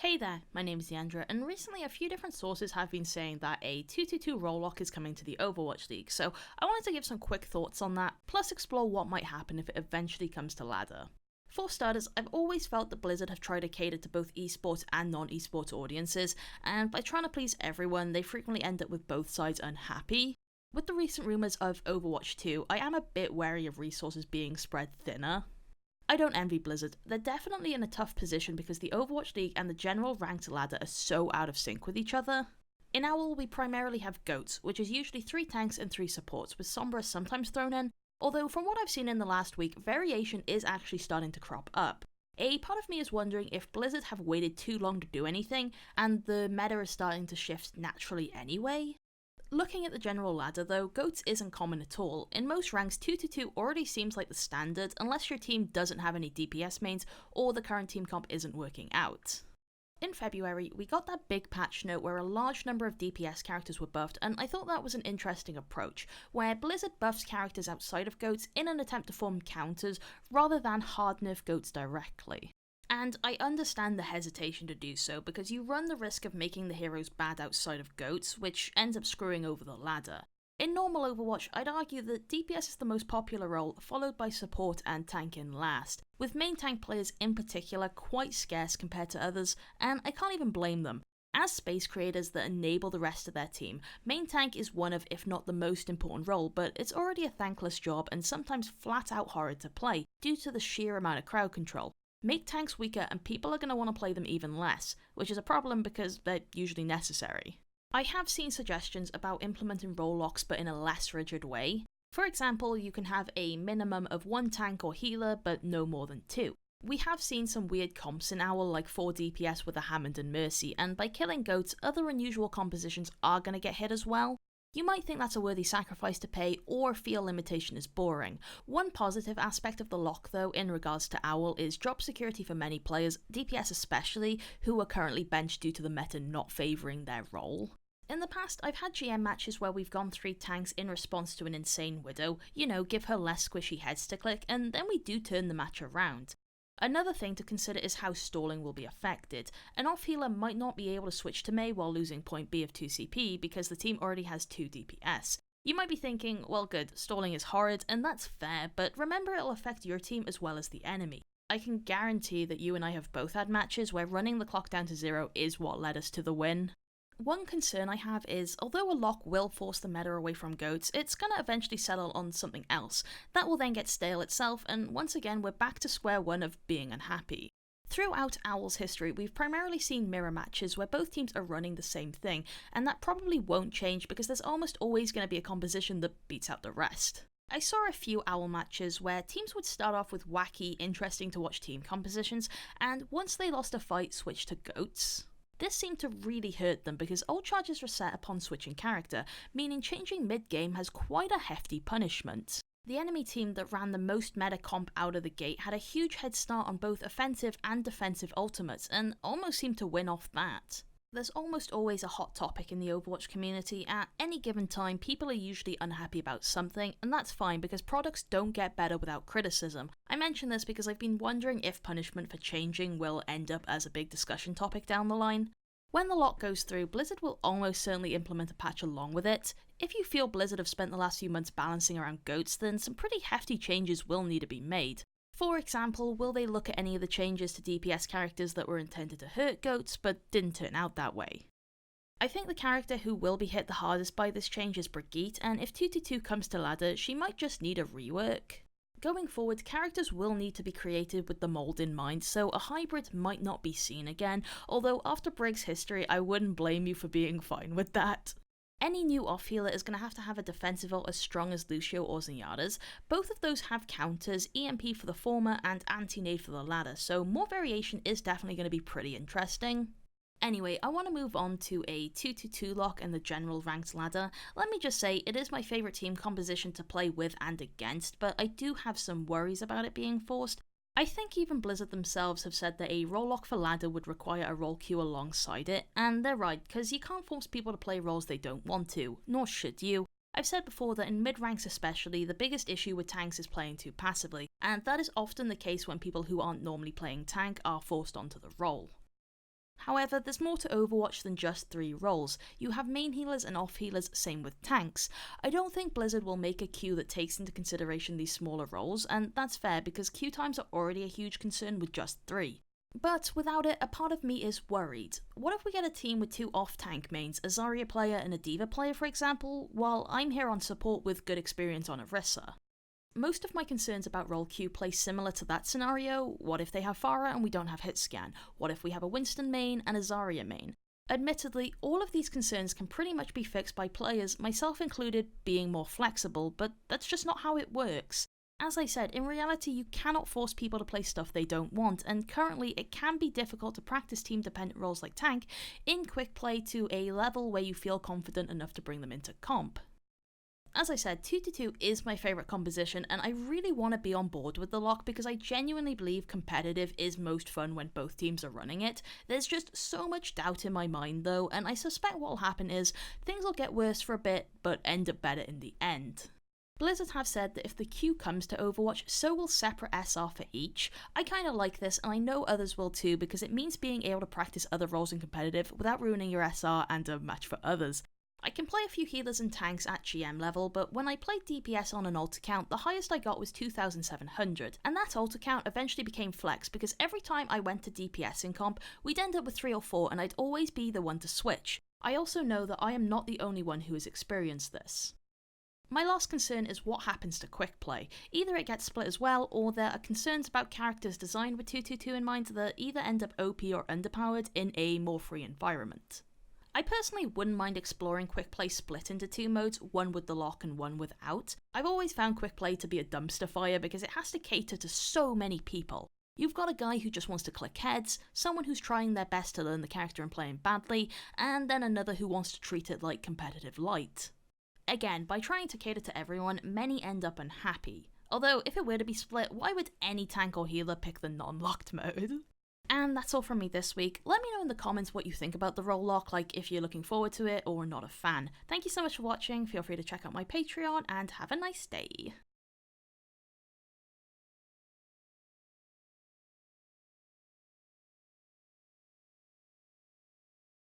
Hey there, my name is Niandra, and recently a few different sources have been saying that a 2-2-2 Rolelock is coming to the Overwatch League, so I wanted to give some quick thoughts on that, plus explore what might happen if it eventually comes to ladder. For starters, I've always felt that Blizzard have tried to cater to both esports and non-esports audiences, and by trying to please everyone, they frequently end up with both sides unhappy. With the recent rumours of Overwatch 2, I am a bit wary of resources being spread thinner. I don't envy Blizzard. They're definitely in a tough position because the Overwatch League and the general ranked ladder are so out of sync with each other. In Owl, we primarily have GOATs, which is usually 3 tanks and 3 supports, with Sombra sometimes thrown in, although from what I've seen in the last week, variation is actually starting to crop up. A part of me is wondering if Blizzard have waited too long to do anything, and the meta is starting to shift naturally anyway. Looking at the general ladder though, GOATs isn't common at all. In most ranks, 2-2 already seems like the standard, unless your team doesn't have any DPS mains or the current team comp isn't working out. In February, we got that big patch note where a large number of DPS characters were buffed, and I thought that was an interesting approach, where Blizzard buffs characters outside of GOATs in an attempt to form counters rather than hard nerf GOATs directly. And I understand the hesitation to do so, because you run the risk of making the heroes bad outside of GOATs, which ends up screwing over the ladder. In normal Overwatch, I'd argue that DPS is the most popular role, followed by support and tank in last, with main tank players in particular quite scarce compared to others, and I can't even blame them. As space creators that enable the rest of their team, main tank is one of, if not the most important role, but it's already a thankless job and sometimes flat out horrid to play, due to the sheer amount of crowd control. Make tanks weaker and people are going to want to play them even less, which is a problem because they're usually necessary. I have seen suggestions about implementing role locks but in a less rigid way. For example, you can have a minimum of 1 tank or healer but no more than 2. We have seen some weird comps in Owl like 4 DPS with a Hammond and Mercy, and by killing GOATs, other unusual compositions are going to get hit as well. You might think that's a worthy sacrifice to pay, or feel limitation is boring. One positive aspect of the lock though, in regards to Owl, is job security for many players, DPS especially, who are currently benched due to the meta not favouring their role. In the past, I've had GM matches where we've gone 3 tanks in response to an insane Widow, give her less squishy heads to click, and then we do turn the match around. Another thing to consider is how stalling will be affected. An off-healer might not be able to switch to Mei while losing point B of 2 CP because the team already has 2 DPS. You might be thinking, well good, stalling is horrid, and that's fair, but remember it'll affect your team as well as the enemy. I can guarantee that you and I have both had matches where running the clock down to 0 is what led us to the win. One concern I have is, although a lock will force the meta away from GOATs, it's gonna eventually settle on something else. That will then get stale itself, and once again we're back to square one of being unhappy. Throughout Owl's history, we've primarily seen mirror matches where both teams are running the same thing, and that probably won't change because there's almost always going to be a composition that beats out the rest. I saw a few Owl matches where teams would start off with wacky, interesting to watch team compositions, and once they lost a fight, switch to GOATs. This seemed to really hurt them because ult charges reset upon switching character, meaning changing mid-game has quite a hefty punishment. The enemy team that ran the most meta comp out of the gate had a huge head start on both offensive and defensive ultimates, and almost seemed to win off that. There's almost always a hot topic in the Overwatch community. At any given time, people are usually unhappy about something, and that's fine because products don't get better without criticism. I mention this because I've been wondering if punishment for changing will end up as a big discussion topic down the line. When the lock goes through, Blizzard will almost certainly implement a patch along with it. If you feel Blizzard have spent the last few months balancing around GOATs, then some pretty hefty changes will need to be made. For example, will they look at any of the changes to DPS characters that were intended to hurt GOATs but didn't turn out that way? I think the character who will be hit the hardest by this change is Brigitte, and if 2-2 comes to ladder, she might just need a rework. Going forward, characters will need to be created with the mould in mind, so a hybrid might not be seen again, although after Brig's history I wouldn't blame you for being fine with that. Any new off-healer is going to have a defensive ult as strong as Lucio or Zenyatta's. Both of those have counters, EMP for the former and anti-nade for the latter, so more variation is definitely going to be pretty interesting. Anyway, I want to move on to a 2-2 lock and the general ranked ladder. Let me just say, it is my favourite team composition to play with and against, but I do have some worries about it being forced. I think even Blizzard themselves have said that a role lock for ladder would require a role queue alongside it, and they're right, because you can't force people to play roles they don't want to, nor should you. I've said before that in mid-ranks especially, the biggest issue with tanks is playing too passively, and that is often the case when people who aren't normally playing tank are forced onto the role. However, there's more to Overwatch than just 3 roles. You have main healers and off healers, same with tanks. I don't think Blizzard will make a queue that takes into consideration these smaller roles, and that's fair because queue times are already a huge concern with just 3. But without it, a part of me is worried. What if we get a team with 2 off-tank mains, a Zarya player and a D.Va player for example, while I'm here on support with good experience on Orisa? Most of my concerns about role queue play similar to that scenario. What if they have Pharah and we don't have hit scan? What if we have a Winston main and a Zarya main? Admittedly, all of these concerns can pretty much be fixed by players, myself included, being more flexible, but that's just not how it works. As I said, in reality you cannot force people to play stuff they don't want, and currently it can be difficult to practice team-dependent roles like tank in quick play to a level where you feel confident enough to bring them into comp. As I said, 2-2 is my favourite composition, and I really want to be on board with the lock because I genuinely believe competitive is most fun when both teams are running it. There's just so much doubt in my mind though, and I suspect what will happen is things will get worse for a bit, but end up better in the end. Blizzard have said that if the queue comes to Overwatch, so will separate SR for each. I kinda like this, and I know others will too, because it means being able to practice other roles in competitive without ruining your SR and a match for others. I can play a few healers and tanks at GM level, but when I played DPS on an ult account, the highest I got was 2,700, and that ult account eventually became flex because every time I went to DPS in comp, we'd end up with 3 or 4 and I'd always be the one to switch. I also know that I am not the only one who has experienced this. My last concern is what happens to quick play. Either it gets split as well, or there are concerns about characters designed with 2-2-2 in mind that either end up OP or underpowered in a more free environment. I personally wouldn't mind exploring quick play split into 2 modes, one with the lock and one without. I've always found quick play to be a dumpster fire because it has to cater to so many people. You've got a guy who just wants to click heads, someone who's trying their best to learn the character and playing badly, and then another who wants to treat it like competitive light. Again, by trying to cater to everyone, many end up unhappy. Although, if it were to be split, why would any tank or healer pick the non-locked mode? And that's all from me this week. Let me know in the comments what you think about the Rolelock, like if you're looking forward to it or not a fan. Thank you so much for watching, feel free to check out my Patreon, and have a nice day.